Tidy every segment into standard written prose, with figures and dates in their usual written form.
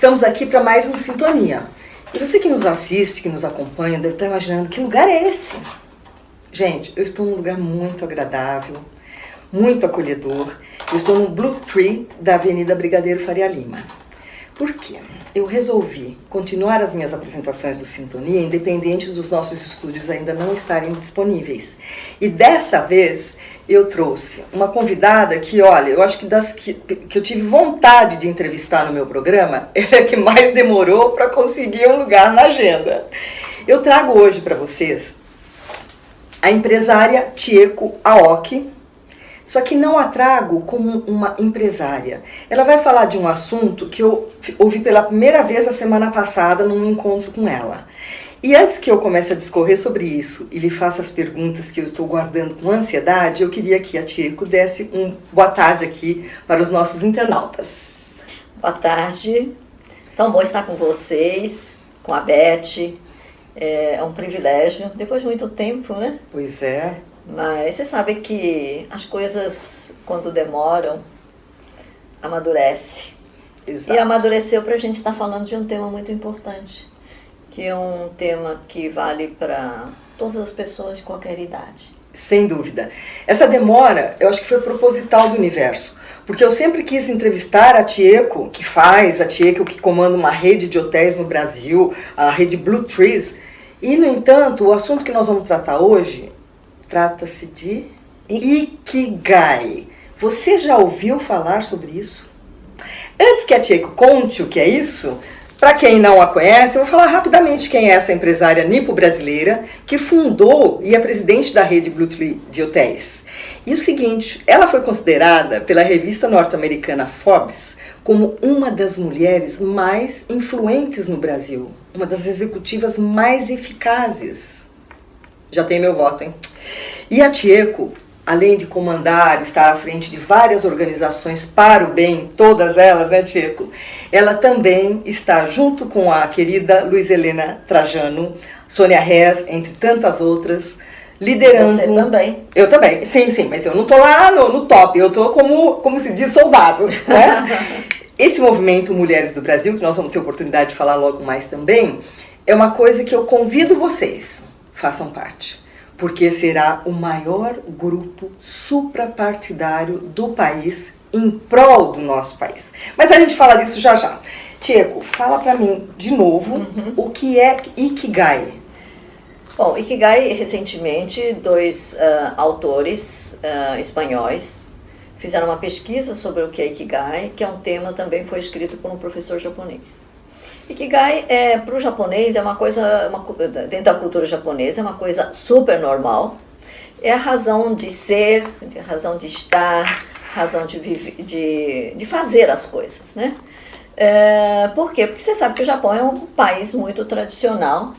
Estamos aqui para mais um Sintonia. E você que nos assiste, que nos acompanha, deve estar imaginando que lugar é esse? Gente, eu estou num lugar muito agradável, muito acolhedor. Eu estou no Blue Tree da Avenida Brigadeiro Faria Lima. Por quê? Eu resolvi continuar as minhas apresentações do Sintonia, independente dos nossos estúdios ainda não estarem disponíveis. E dessa vez eu trouxe uma convidada que, olha, eu acho que das que eu tive vontade de entrevistar no meu programa, ela é que mais demorou para conseguir um lugar na agenda. Eu trago hoje para vocês a empresária Chieko Aoki, só que não a trago como uma empresária. Ela vai falar de um assunto que eu ouvi pela primeira vez a semana passada num encontro com ela. E antes que eu comece a discorrer sobre isso e lhe faça as perguntas que eu estou guardando com ansiedade, eu queria que a Chieko desse boa tarde aqui para os nossos internautas. Boa tarde. Tão bom estar com vocês, com a Beth. É um privilégio, depois de muito tempo, né? Pois é. Mas você sabe que as coisas, quando demoram, amadurece. Exato. E amadureceu para a gente estar falando de um tema muito importante, que é um tema que vale para todas as pessoas de qualquer idade. Sem dúvida. Essa demora, eu acho que foi proposital do universo, porque eu sempre quis entrevistar a Chieko, que comanda uma rede de hotéis no Brasil, a rede Blue Trees, e, no entanto, o assunto que nós vamos tratar hoje trata-se de Ikigai. Você já ouviu falar sobre isso? Antes que a Chieko conte o que é isso, para quem não a conhece, eu vou falar rapidamente quem é essa empresária nipo-brasileira que fundou e é presidente da rede Blue Tree de hotéis. E o seguinte, ela foi considerada pela revista norte-americana Forbes como uma das mulheres mais influentes no Brasil, uma das executivas mais eficazes. Já tem meu voto, hein? E a Chieko, além de comandar, estar à frente de várias organizações para o bem, todas elas, né, Chieko? Ela também está junto com a querida Luiz Helena Trajano, Sônia Rez, entre tantas outras, liderando... Você também. Eu também, sim, mas eu não estou lá no top, eu estou como se diz, soldado, né? Esse movimento Mulheres do Brasil, que nós vamos ter oportunidade de falar logo mais também, é uma coisa que eu convido vocês, façam parte, porque será o maior grupo suprapartidário do país em prol do nosso país. Mas a gente fala disso já já. Chieko, fala para mim de novo o que é Ikigai. Bom, Ikigai, recentemente, dois autores espanhóis fizeram uma pesquisa sobre o que é Ikigai, que é um tema também foi escrito por um professor japonês. Ikigai, para o japonês, é uma coisa, dentro da cultura japonesa, é uma coisa super normal. É a razão de ser, a razão de estar, a razão de viver, de fazer as coisas, né? Por quê? Porque você sabe que o Japão é um país muito tradicional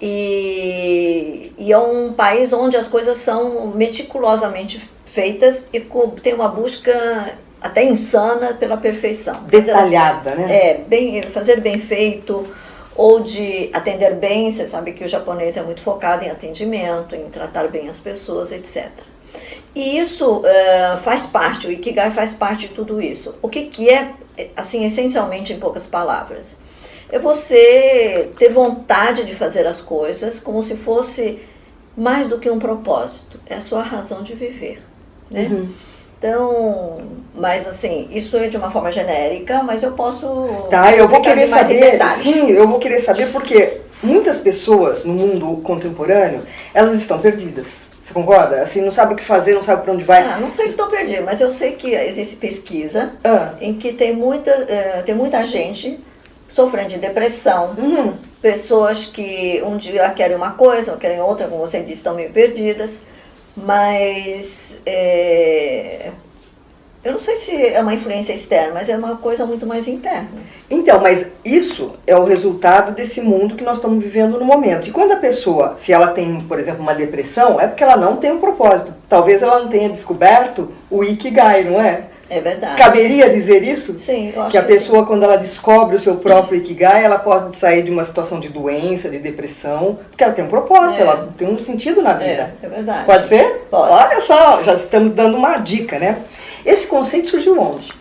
e é um país onde as coisas são meticulosamente feitas e tem uma busca até insana pela perfeição. Detalhada, né? Fazer bem feito, ou de atender bem. Você sabe que o japonês é muito focado em atendimento, em tratar bem as pessoas, etc. E isso faz parte, o Ikigai faz parte de tudo isso. O que é, assim, essencialmente, em poucas palavras? É você ter vontade de fazer as coisas como se fosse mais do que um propósito. É a sua razão de viver, né? Então, mas assim, isso é de uma forma genérica, mas eu posso... Tá, eu vou querer saber, sim, eu vou querer saber porque muitas pessoas no mundo contemporâneo, elas estão perdidas. Você concorda? Assim, não sabe o que fazer, não sabe para onde vai. Não sei se estão perdidas, mas eu sei que existe pesquisa em que tem muita gente sofrendo de depressão, pessoas que um dia querem uma coisa, ou querem outra, como você disse, estão meio perdidas. Mas eu não sei se é uma influência externa, mas é uma coisa muito mais interna. Então, mas isso é o resultado desse mundo que nós estamos vivendo no momento. E quando a pessoa, se ela tem, por exemplo, uma depressão, é porque ela não tem um propósito. Talvez ela não tenha descoberto o Ikigai, não é? É verdade. Caberia dizer isso? Sim, eu acho que a pessoa, sim, quando ela descobre o seu próprio Ikigai, ela pode sair de uma situação de doença, de depressão, porque ela tem um propósito, ela tem um sentido na vida. É verdade. Pode ser? Pode. Olha só, já estamos dando uma dica, né? Esse conceito surgiu onde?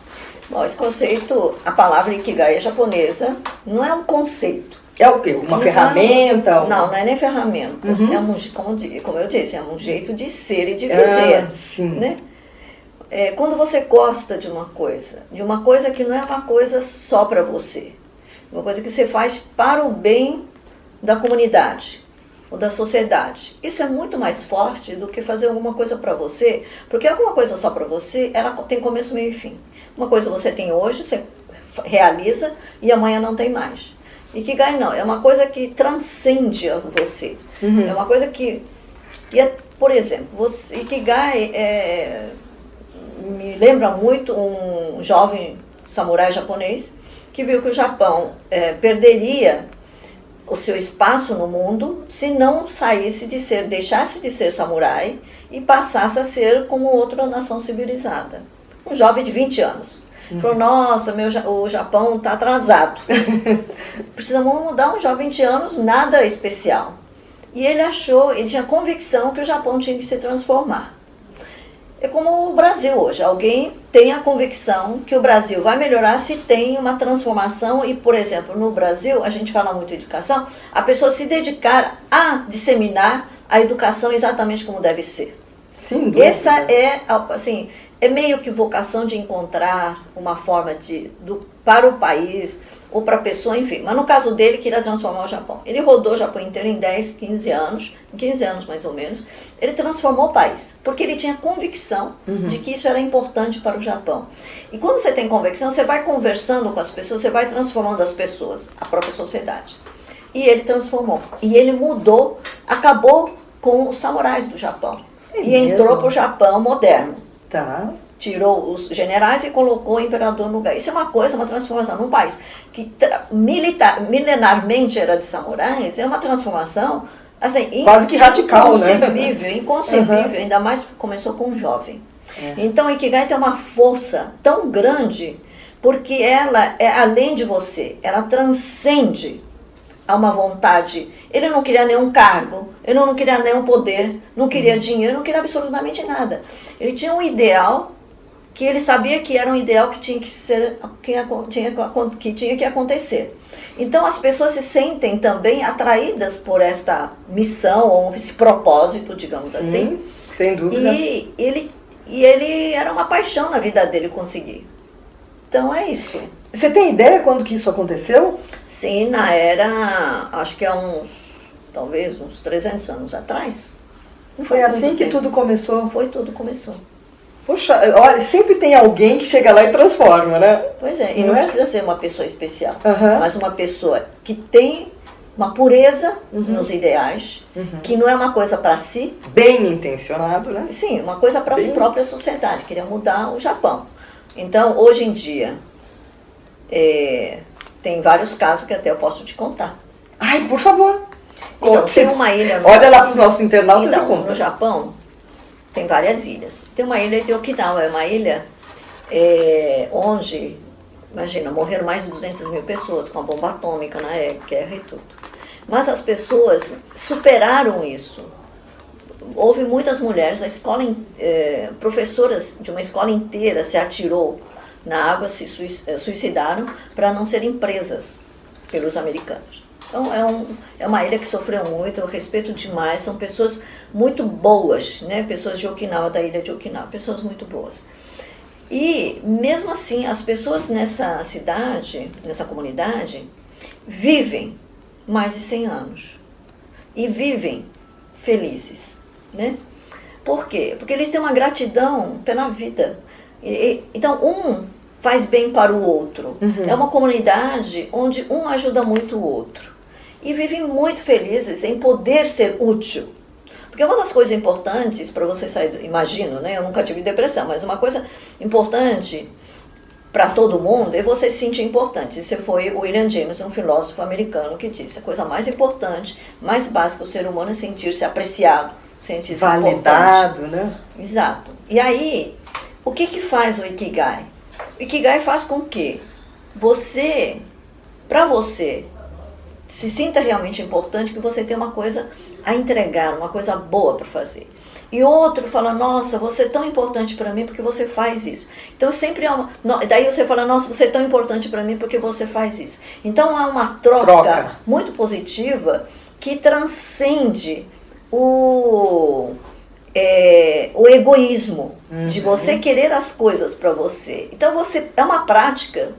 Bom, esse conceito, a palavra Ikigai é japonesa, não é um conceito. É o quê? Uma ferramenta? Não é nem ferramenta. Uhum. É como eu disse, é um jeito de ser e de viver. Sim. Né? Quando você gosta de uma coisa que não é uma coisa só para você, uma coisa que você faz para o bem da comunidade ou da sociedade. Isso é muito mais forte do que fazer alguma coisa para você, porque alguma coisa só para você, ela tem começo, meio e fim. Uma coisa você tem hoje, você realiza e amanhã não tem mais. Ikigai não, é uma coisa que transcende você. Uhum. É uma coisa que... por exemplo, Ikigai me lembra muito um jovem samurai japonês que viu que o Japão perderia o seu espaço no mundo se não deixasse de ser samurai e passasse a ser como outra nação civilizada. Um jovem de 20 anos. Falou, nossa, o Japão está atrasado. Precisamos mudar. Um jovem de 20 anos, nada especial. E ele tinha convicção que o Japão tinha que se transformar. É como o Brasil hoje. Alguém tem a convicção que o Brasil vai melhorar se tem uma transformação. E, por exemplo, no Brasil, a gente fala muito de educação, a pessoa se dedicar a disseminar a educação exatamente como deve ser. Sem dúvida. Essa é, assim, é meio que vocação de encontrar uma forma para o país ou para a pessoa, enfim. Mas no caso dele, queria transformar o Japão. Ele rodou o Japão inteiro em 10, 15 anos, em 15 anos mais ou menos. Ele transformou o país, porque ele tinha convicção de que isso era importante para o Japão. E quando você tem convicção, você vai conversando com as pessoas, você vai transformando as pessoas, a própria sociedade. E ele transformou. E ele mudou, acabou com os samurais do Japão. E entrou para o Japão moderno. Tá. Tirou os generais e colocou o imperador no lugar. Isso é uma transformação num país que milenarmente era de samurais, é uma transformação assim, quase que radical, inconcebível, ainda mais começou com um jovem. Então o Ikigai tem uma força tão grande, porque ela é além de você, ela transcende a uma vontade. Ele não queria nenhum cargo, ele não queria nenhum poder, não queria dinheiro, não queria absolutamente nada. Ele tinha um ideal que ele sabia que era um ideal que tinha que ser, que tinha que acontecer. Então as pessoas se sentem também atraídas por esta missão ou esse propósito, digamos assim. Sem dúvida. E ele era uma paixão na vida dele conseguir. Então é isso. Você tem ideia quando que isso aconteceu? Sim, acho que talvez uns 300 anos atrás. Foi assim que tudo começou? Tudo começou. Poxa, olha, sempre tem alguém que chega lá e transforma, né? Pois é, e não precisa ser uma pessoa especial, Uhum. mas uma pessoa que tem uma pureza nos ideais, que não é uma coisa para si. Bem intencionado, né? Sim, uma coisa para a própria sociedade, queria mudar o Japão. Então, hoje em dia, tem vários casos que até eu posso te contar. Ai, por favor. Então, tem uma ilha... Olha lá para os nossos internautas e conta. No Japão, tem várias ilhas. Tem uma ilha de Okinawa, é uma ilha onde, imagina, morreram mais de 200 mil pessoas com a bomba atômica na guerra e tudo. Mas as pessoas superaram isso. Houve muitas mulheres, professoras de uma escola inteira se atirou na água, se suicidaram para não serem presas pelos americanos. Então é uma ilha que sofreu muito, eu respeito demais, são pessoas muito boas, né? Pessoas de Okinawa, da ilha de Okinawa, pessoas muito boas. E mesmo assim, as pessoas nessa cidade, nessa comunidade, vivem mais de 100 anos e vivem felizes, né? Por quê? Porque eles têm uma gratidão pela vida. Então, um faz bem para o outro. É uma comunidade onde um ajuda muito o outro. E vivem muito felizes em poder ser útil. Porque uma das coisas importantes para você sair, imagino, né? Eu nunca tive depressão, mas uma coisa importante para todo mundo é você se sentir importante. Isso foi o William James, um filósofo americano, que disse: a coisa mais importante, mais básica do ser humano é sentir-se apreciado, sentir-se validado, importante. Né? Exato. E aí, o que faz o Ikigai? O Ikigai faz com que para você se sinta realmente importante, que você tem uma coisa a entregar, uma coisa boa para fazer. E outro fala, nossa, você é tão importante para mim porque você faz isso. Então sempre há daí você fala, nossa, você é tão importante para mim porque você faz isso. Então há uma troca muito positiva que transcende o egoísmo de você querer as coisas para você. Então é uma prática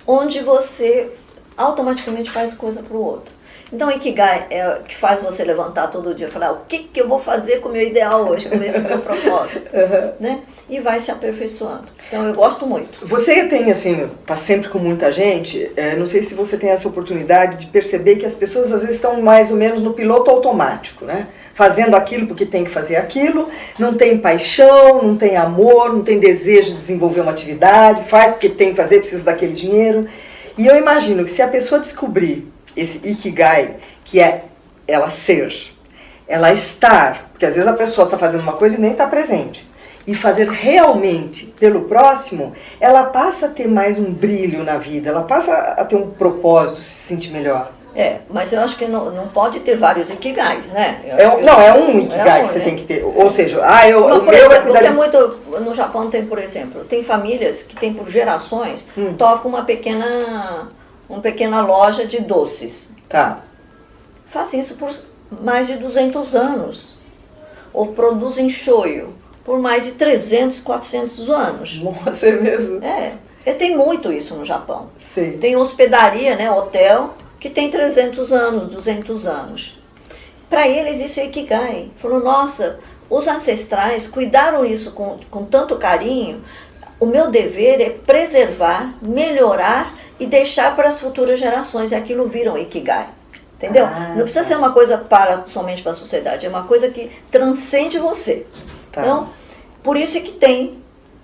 onde você automaticamente faz coisa para o outro. Então o Ikigai é o que faz você levantar todo dia e falar, o que eu vou fazer com o meu ideal hoje, com esse meu propósito, né? E vai se aperfeiçoando. Então eu gosto muito. Você tem, assim, tá sempre com muita gente, não sei se você tem essa oportunidade de perceber que as pessoas às vezes estão mais ou menos no piloto automático, né? Fazendo aquilo porque tem que fazer aquilo, não tem paixão, não tem amor, não tem desejo de desenvolver uma atividade, faz porque tem que fazer, precisa daquele dinheiro. E eu imagino que se a pessoa descobrir esse Ikigai, que é ela ser, ela estar, porque às vezes a pessoa está fazendo uma coisa e nem está presente, e fazer realmente pelo próximo, ela passa a ter mais um brilho na vida, ela passa a ter um propósito, se sentir melhor. Mas eu acho que não pode ter vários Ikigais, né? É um Ikigai que você tem que ter. Ou seja, o meu é cuidar de... muito. No Japão tem, por exemplo, tem famílias que tem por gerações, tocam uma pequena loja de doces. Tá. Fazem isso por mais de 200 anos. Ou produzem shoyu por mais de 300, 400 anos. Nossa, é mesmo? Tem muito isso no Japão. Sim. Tem hospedaria, né, hotel, que tem 300 anos, 200 anos. Para eles isso é Ikigai. Falou, nossa, os ancestrais cuidaram isso com tanto carinho, o meu dever é preservar, melhorar e deixar para as futuras gerações. E aquilo viram Ikigai. Entendeu? Não precisa ser uma coisa somente para a sociedade, é uma coisa que transcende você. Tá. Então, por isso é que tem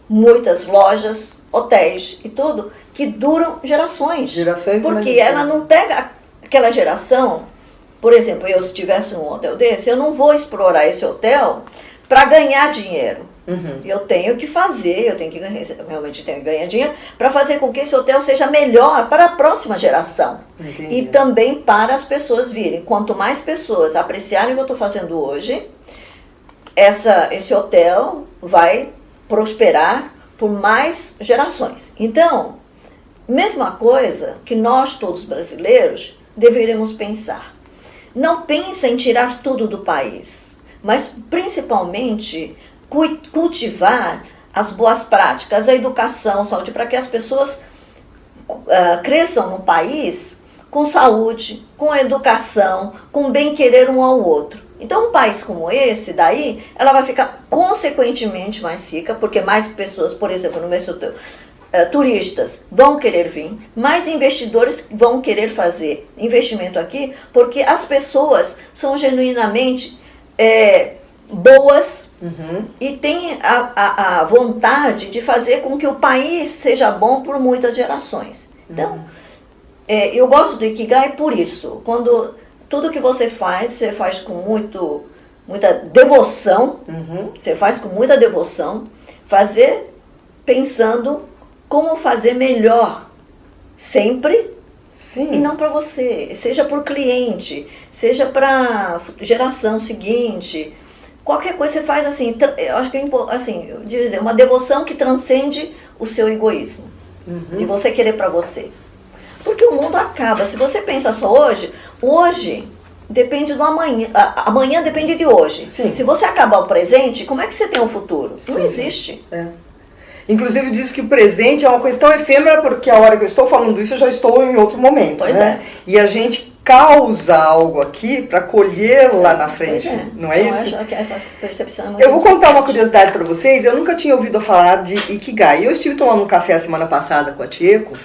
muitas lojas, hotéis e tudo, que duram gerações. Porque ela não pega aquela geração, por exemplo, se tivesse um hotel desse, eu não vou explorar esse hotel para ganhar dinheiro. Eu tenho que fazer, realmente tenho que ganhar dinheiro para fazer com que esse hotel seja melhor para a próxima geração. Entendi. E também para as pessoas virem. Quanto mais pessoas apreciarem o que eu estou fazendo hoje, esse hotel vai prosperar por mais gerações. Então, mesma coisa que nós todos brasileiros deveríamos pensar. Não pensa em tirar tudo do país, mas principalmente cultivar as boas práticas, a educação, a saúde, para que as pessoas cresçam no país com saúde, com educação, com bem-querer um ao outro. Então, um país como esse, daí, ela vai ficar consequentemente mais rica, porque mais pessoas, por exemplo, no meu setor, turistas vão querer vir, mais investidores vão querer fazer investimento aqui, porque as pessoas são genuinamente boas e têm a vontade de fazer com que o país seja bom por muitas gerações. Então, eu gosto do Ikigai por isso. Quando tudo que você faz com muita devoção, você faz com muita devoção, fazer pensando como fazer melhor, sempre. Sim. E não para você, seja para o cliente, seja para a geração seguinte. Qualquer coisa você faz assim, eu acho que assim, eu dizer, uma devoção que transcende o seu egoísmo, de você querer para você. Porque o mundo acaba, se você pensa só hoje depende do amanhã, amanhã depende de hoje. Sim. Se você acabar o presente, como é que você tem o futuro? Não existe. Inclusive diz que o presente é uma coisa tão efêmera, porque a hora que eu estou falando isso eu já estou em outro momento. Pois né? E a gente causa algo aqui para colher lá na frente, não é isso? Eu acho que essa percepção é muito Eu vou contar uma curiosidade para vocês. Eu nunca tinha ouvido falar de Ikigai. Eu estive tomando um café a semana passada com a Tieco,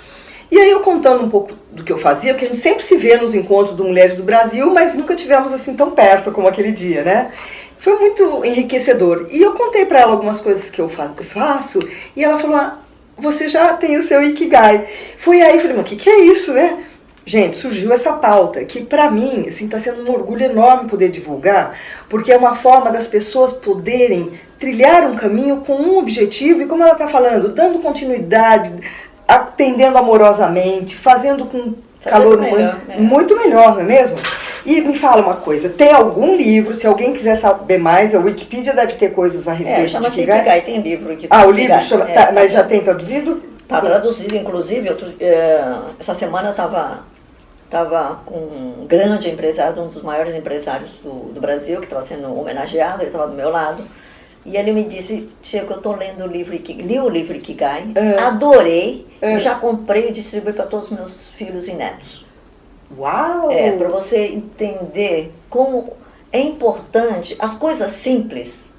e aí eu contando um pouco do que eu fazia, porque a gente sempre se vê nos encontros de Mulheres do Brasil, mas nunca tivemos assim tão perto como aquele dia, né? Foi muito enriquecedor. E eu contei para ela algumas coisas que eu faço, e ela falou, você já tem o seu Ikigai. Foi aí, eu falei, mas o que é isso, né? Gente, surgiu essa pauta, que pra mim, assim, tá sendo um orgulho enorme poder divulgar, porque é uma forma das pessoas poderem trilhar um caminho com um objetivo, e como ela tá falando, dando continuidade, atendendo amorosamente, fazendo com calor melhor, muito melhor, não é mesmo? E me fala uma coisa, tem algum livro, se alguém quiser saber mais, a Wikipedia deve ter coisas a respeito de chama-se Ikigai? Ikigai, tem livro aqui. Ah, o livro chama, mas já tem traduzido? Está traduzido, inclusive, essa semana eu estava com um grande empresário, um dos maiores empresários do Brasil, que estava sendo homenageado, ele estava do meu lado, e ele me disse, Tiago, eu estou lendo o livro, li o livro Ikigai, adorei, e já comprei e distribuí para todos os meus filhos e netos. Uau! Para você entender como é importante, as coisas simples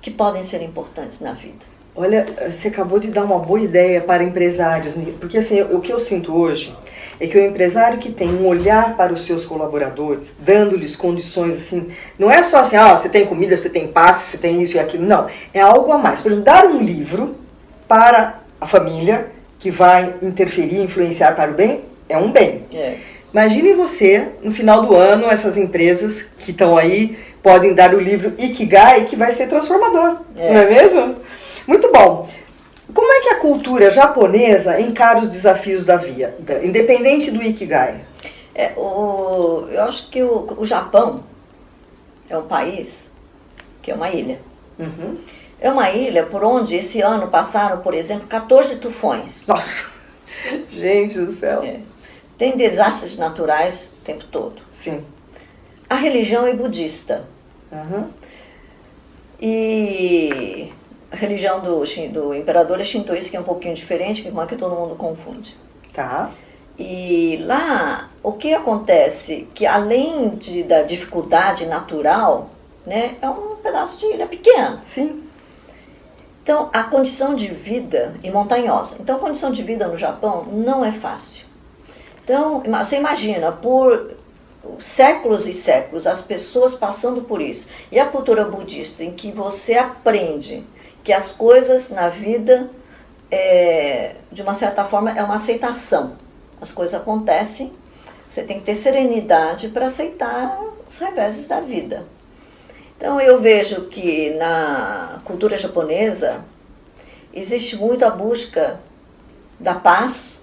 que podem ser importantes na vida. Olha, você acabou de dar uma boa ideia para empresários, porque assim, o que eu sinto hoje é que o empresário que tem um olhar para os seus colaboradores, dando-lhes condições assim, não é só assim, você tem comida, você tem passe, você tem isso e aquilo, não, é algo a mais. Por exemplo, dar um livro para a família que vai interferir, influenciar para o bem, é um bem. Imagine você, no final do ano, essas empresas que estão aí, podem dar o livro Ikigai, que vai ser transformador, não é mesmo? Muito bom. Como é que a cultura japonesa encara os desafios da vida, independente do Ikigai? Eu acho que o Japão é um país que é uma ilha. Uhum. É uma ilha por onde esse ano passaram, por exemplo, 14 tufões. Nossa, gente do céu. Tem desastres naturais o tempo todo. Sim. A religião é budista. Uhum. E a religião do imperador é shintoísta, que é um pouquinho diferente, que todo mundo confunde. Tá. E lá, o que acontece? Que além da dificuldade natural, né, é um pedaço de ilha pequena. Sim. Então, a condição de vida é montanhosa. Então, a condição de vida no Japão não é fácil. Então, você imagina, por séculos e séculos, as pessoas passando por isso. E a cultura budista, em que você aprende que as coisas na vida, de uma certa forma, é uma aceitação. As coisas acontecem, você tem que ter serenidade para aceitar os reveses da vida. Então, eu vejo que na cultura japonesa existe muito a busca da paz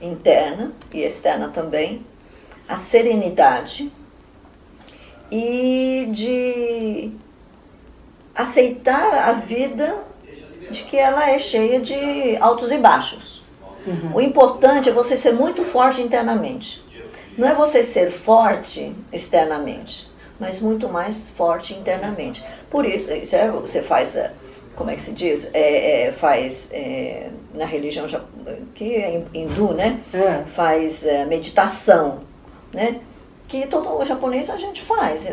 interna e externa também, a serenidade e de aceitar a vida de que ela é cheia de altos e baixos. Uhum. O importante é você ser muito forte internamente. Não é você ser forte externamente, mas muito mais forte internamente. Por isso você faz, como é que se diz? Na religião que é hindu, né? Faz meditação, né? Que todo japonês a gente faz.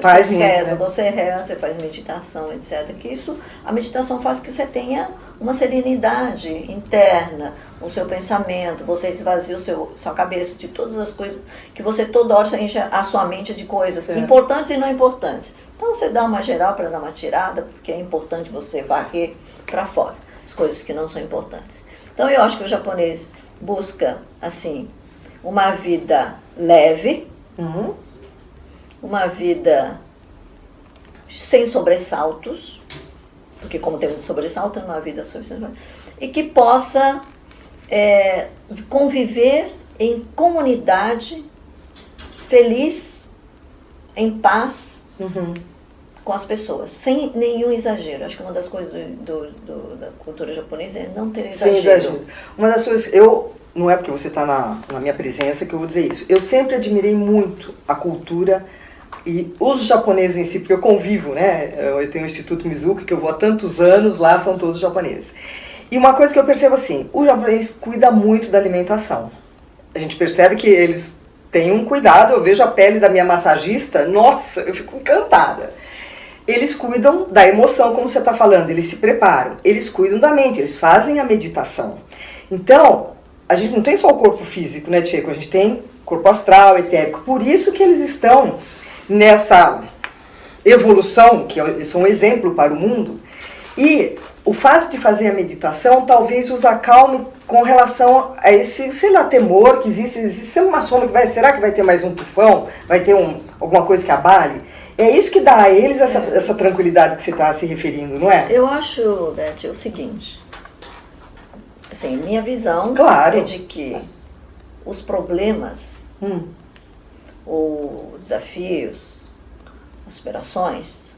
Você reza, você faz meditação, etc. Que a meditação faz que você tenha uma serenidade interna, o seu pensamento, você esvazia sua cabeça de todas as coisas, que você toda hora enche a sua mente de coisas importantes e não importantes. Então você dá uma geral para dar uma tirada, porque é importante você varrer para fora as coisas que não são importantes. Então eu acho que o japonês busca, assim, uma vida leve, uma vida sem sobressaltos, porque como tem muito sobressalto, é uma vida sobressalto, e que possa conviver em comunidade, feliz, em paz, com as pessoas, sem nenhum exagero. Acho que uma das coisas da cultura japonesa é não ter exagero. Sem exagero. Uma das coisas, não é porque você está na minha presença que eu vou dizer isso, eu sempre admirei muito a cultura e os japoneses em si, porque eu convivo, né? Eu tenho o Instituto Mizuki, que eu vou há tantos anos, lá são todos japoneses. E uma coisa que eu percebo assim, o japonês cuida muito da alimentação. A gente percebe que eles têm um cuidado, eu vejo a pele da minha massagista, nossa, eu fico encantada. Eles cuidam da emoção, como você está falando, eles se preparam, eles cuidam da mente, eles fazem a meditação. Então, a gente não tem só o corpo físico, né, Tcheco? A gente tem corpo astral, etérico. Por isso que eles estão nessa evolução, que eles são um exemplo para o mundo. E o fato de fazer a meditação talvez os acalme com relação a esse, sei lá, temor que existe sempre uma sombra que vai, será que vai ter mais um tufão? Vai ter alguma coisa que abale? É isso que dá a eles essa tranquilidade que você está se referindo, não é? Eu acho, Beth, o seguinte, assim, minha visão é de que os problemas, os desafios, as superações,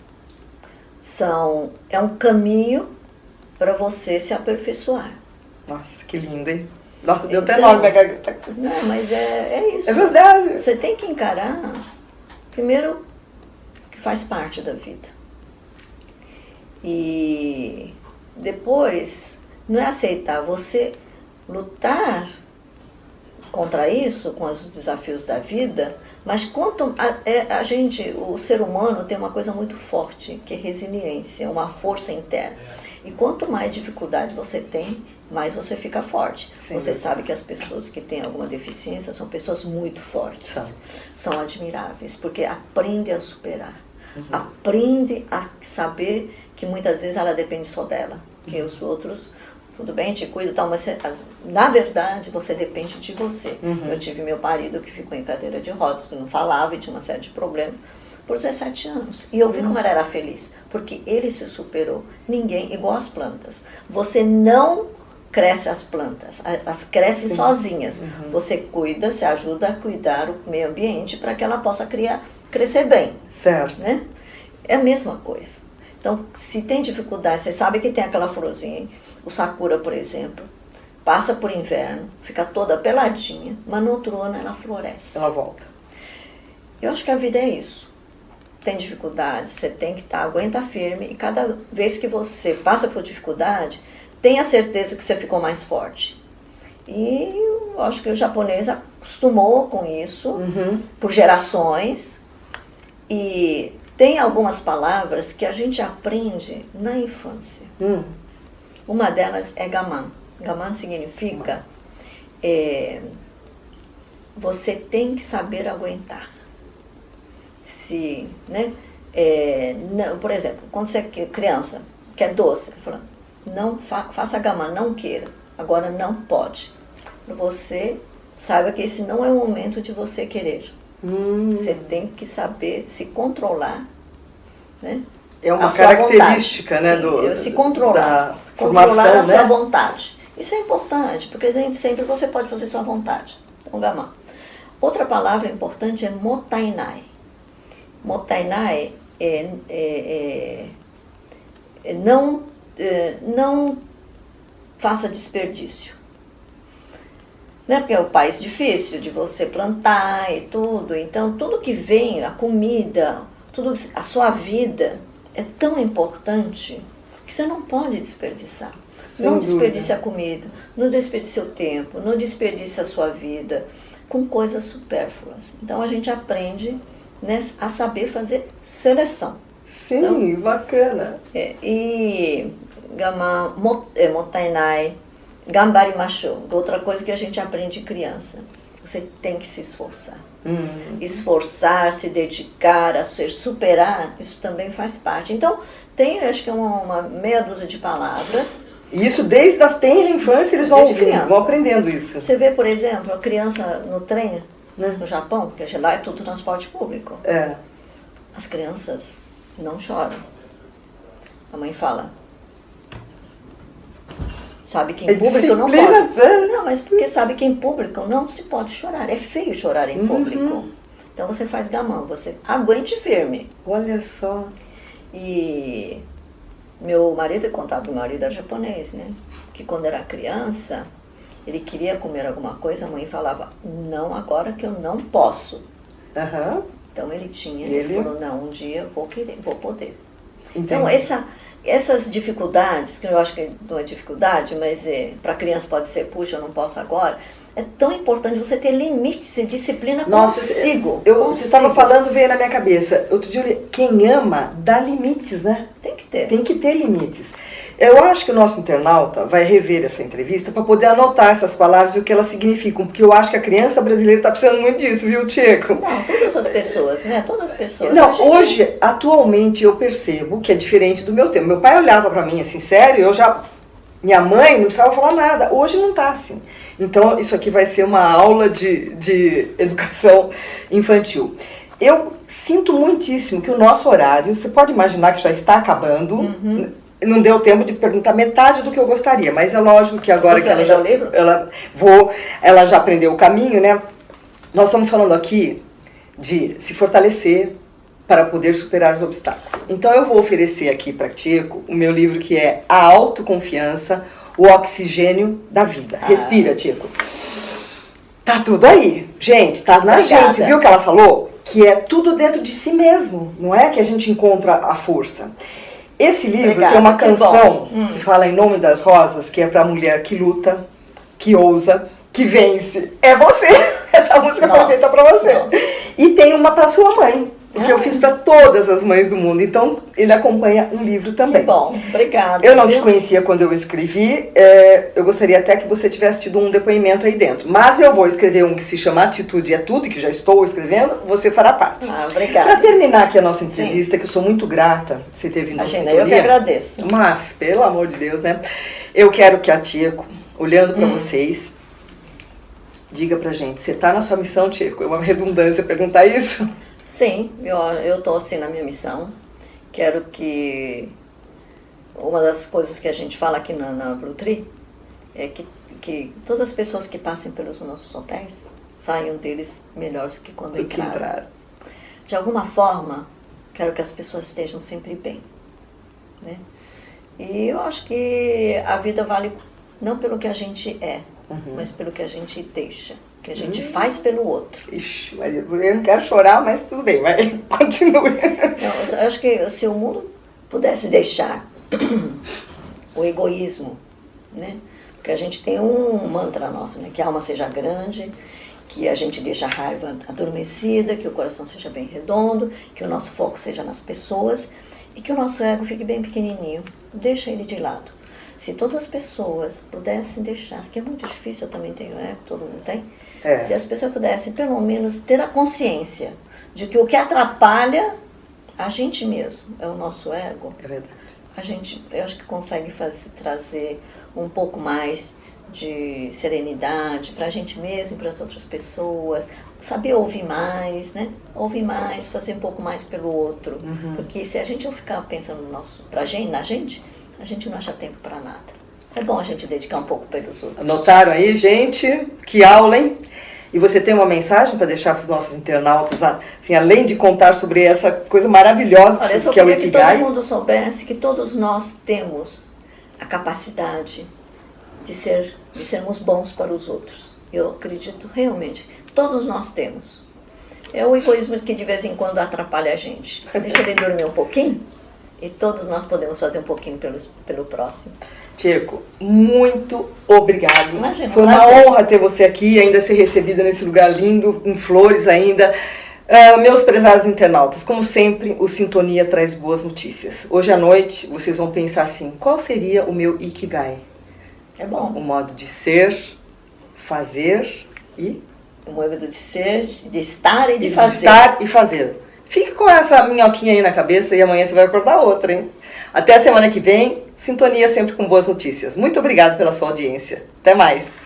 é um caminho para você se aperfeiçar. Nossa, que lindo, hein? Nossa, deu até nó na minha garganta. Não, mas é isso. É verdade. Você tem que encarar, primeiro, que faz parte da vida. E depois, não é aceitar, você lutar contra isso, com os desafios da vida, mas quanto a gente, o ser humano tem uma coisa muito forte, que é resiliência, uma força interna. E quanto mais dificuldade você tem, mais você fica forte. Sim. Você sabe que as pessoas que têm alguma deficiência são pessoas muito fortes, são admiráveis, porque aprendem a superar, aprendem a saber que muitas vezes ela depende só dela, que os outros, tudo bem, te cuida e tal, mas na verdade você depende de você. Eu tive meu marido que ficou em cadeira de rodas, que não falava e tinha uma série de problemas, por 17 anos. E eu vi como ela era feliz, porque ele se superou. Ninguém, igual as plantas. Você não cresce as plantas, elas crescem sozinhas. Você cuida, você ajuda a cuidar o meio ambiente para que ela possa crescer bem. Certo. Né? É a mesma coisa. Então, se tem dificuldade, você sabe que tem aquela florzinha, hein? O sakura, por exemplo, passa por inverno, fica toda peladinha, mas no outro ano ela floresce. Ela volta. Eu acho que a vida é isso. Tem dificuldade, você tem que aguenta firme, e cada vez que você passa por dificuldade, tenha certeza que você ficou mais forte. E eu acho que o japonês acostumou com isso, por gerações, e tem algumas palavras que a gente aprende na infância. Uma delas é gaman. Gaman significa você tem que saber aguentar. Se, né? Não, por exemplo, quando você é criança, quer doce, fala, não faça gaman, não queira. Agora não pode. Você saiba que esse não é o momento de você querer. Você tem que saber se controlar, né? É uma característica, né, se controlar, controlar a sua vontade. Isso é importante, porque nem sempre você pode fazer sua vontade. Então, gaman. Outra palavra importante é motainai. Motainai não faça desperdício. Né? Porque é um país difícil de você plantar e tudo. Então, tudo que vem, a comida, a sua vida é tão importante que você não pode desperdiçar. Não desperdice a comida, não desperdice o tempo, não desperdice a sua vida com coisas supérfluas. Então, a gente aprende, né, a saber fazer seleção. Sim, então, bacana. E motainai, gambarimashou, outra coisa que a gente aprende criança. Você tem que se esforçar. Esforçar, se dedicar, a se superar, isso também faz parte. Então, tem, acho que uma meia dúzia de palavras. E isso desde a tenra infância eles vão ouvindo, vão aprendendo isso. Você vê, por exemplo, a criança no trem, no Japão, porque lá é tudo transporte público. As crianças não choram. A mãe fala, sabe que em público não pode. Não, mas porque sabe que em público não se pode chorar. É feio chorar em público. Então você faz gaman, você aguente firme. Olha só. E meu marido, meu marido era japonês, né? Que quando era criança, ele queria comer alguma coisa, a mãe falava, não agora que eu não posso. Então ele falou, não, um dia eu vou querer, vou poder. Então essas dificuldades, que eu acho que não é dificuldade, mas para criança pode ser, puxa, eu não posso agora, é tão importante você ter limites e disciplina consigo. Você estava falando, veio na minha cabeça. Outro dia eu li, quem ama dá limites, né? Tem que ter. Tem que ter limites. Eu acho que o nosso internauta vai rever essa entrevista para poder anotar essas palavras e o que elas significam, porque eu acho que a criança brasileira está precisando muito disso, viu, Tcheco? Não, todas as pessoas, né? Todas as pessoas. Não, hoje, atualmente, eu percebo que é diferente do meu tempo. Meu pai olhava para mim assim, sério, minha mãe não precisava falar nada. Hoje não está assim. Então, isso aqui vai ser uma aula de educação infantil. Eu sinto muitíssimo que o nosso horário, você pode imaginar que já está acabando, não deu tempo de perguntar metade do que eu gostaria, mas é lógico que agora Você que ela leu já, o livro? ela já aprendeu o caminho, né? Nós estamos falando aqui de se fortalecer para poder superar os obstáculos. Então eu vou oferecer aqui para Tcheco o meu livro que é A Autoconfiança, o Oxigênio da Vida. Respira, Tcheco. Tá tudo aí. Gente, tá na Obrigada. gente. Viu o que ela falou? Que é tudo dentro de si mesmo. Não é que a gente encontra a força. Esse livro Obrigada, tem uma que canção bom. que fala Em Nome das Rosas, que é pra mulher que luta, que ousa, que vence. É você. Essa música foi Nossa, feita pra você. nossa. E tem uma pra sua mãe. Porque eu Ah. fiz pra todas as mães do mundo. Então, ele acompanha um livro também. Que bom, obrigada. Eu não te viu? conhecia quando eu escrevi, eu gostaria até que você tivesse tido um depoimento aí dentro. Mas eu vou escrever um que se chama Atitude é Tudo, que já estou escrevendo, você fará parte. Ah, Para obrigada. terminar aqui a nossa entrevista, que eu sou muito grata por você ter vindo à Imagina, Sintonia. eu que agradeço. Mas, pelo amor de Deus, né? Eu quero que a Tcheco, olhando para vocês, diga pra gente, você tá na sua missão, Tcheco? É uma redundância perguntar isso? Sim, eu estou assim na minha missão. Quero que uma das coisas que a gente fala aqui na Brutri é que todas as pessoas que passem pelos nossos hotéis saiam deles melhores do que quando Do que entraram. entraram. De alguma forma, quero que as pessoas estejam sempre bem, né? E eu acho que a vida vale não pelo que a gente é, mas pelo que a gente deixa, que a gente faz pelo outro. Ixi, mas eu não quero chorar, mas tudo bem, vai, continue. Então, eu acho que se o mundo pudesse deixar o egoísmo, né? Porque a gente tem um mantra nosso, né? Que a alma seja grande, que a gente deixe a raiva adormecida, que o coração seja bem redondo, que o nosso foco seja nas pessoas e que o nosso ego fique bem pequenininho. Deixa ele de lado. Se todas as pessoas pudessem deixar, que é muito difícil, eu também tenho ego, todo mundo tem, se as pessoas pudessem pelo menos ter a consciência de que o que atrapalha a gente mesmo é o nosso ego, É verdade. eu acho que consegue trazer um pouco mais de serenidade para a gente mesmo e para as outras pessoas, saber ouvir mais, né? Ouvir mais, fazer um pouco mais pelo outro, porque se a gente não ficar pensando na gente, a gente não acha tempo para nada. É bom a gente dedicar um pouco pelos outros. Anotaram aí, gente? Que aula, hein? E você tem uma mensagem para deixar para os nossos internautas, assim, além de contar sobre essa coisa maravilhosa Olha, eu só que é o queria que todo Ikigai? mundo soubesse que todos nós temos a capacidade de sermos bons para os outros. Eu acredito realmente, todos nós temos. É o egoísmo que de vez em quando atrapalha a gente. Deixa ele dormir um pouquinho e todos nós podemos fazer um pouquinho pelo próximo. Tcheco, muito obrigado. Imagina, Foi um uma prazer. honra ter você aqui, ainda ser recebida nesse lugar lindo, em flores ainda. Meus prezados internautas, como sempre, o Sintonia traz boas notícias. Hoje à noite, vocês vão pensar assim, qual seria o meu Ikigai? É bom. O modo de ser, fazer e... O movimento de ser, de estar e de de fazer. estar e fazer. Fique com essa minhoquinha aí na cabeça e amanhã você vai acordar outra, hein? Até a semana que vem, Sintonia sempre com boas notícias. Muito obrigado pela sua audiência. Até mais.